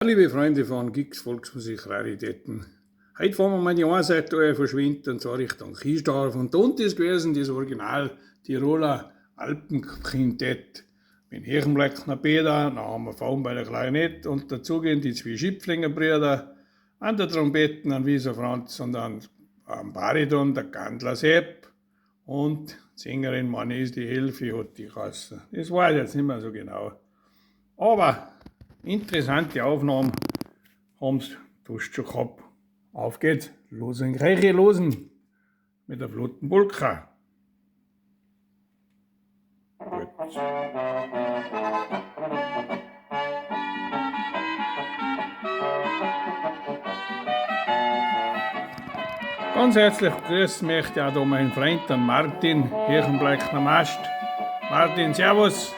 Liebe Freunde von Gigs Volksmusik Raritäten, heute fahren wir mal die eine Seite verschwinden, und zwar Richtung Kiesdorf. Und da unten ist gewesen das Original Tiroler Alpenquintett mit Hirchenbleckner Peter, dann haben wir Faun bei der Klarinette und dazu gehen die zwei Schipflinger Brüder an der Trompeten, an Wieser Franz und an am Bariton der Gandler Sepp und die Sängerin Manes die Helfi hat die Kasse. Das weiß ich jetzt nicht mehr so genau. Aber interessante Aufnahmen haben sie schon gehabt. Auf geht's, losen, Reiche losen mit der flotten Polka. Gut. Ganz herzlich grüßen möchte ich auch da meinen Freund, den Martin, Hirchenbleckner Mast. Martin, servus.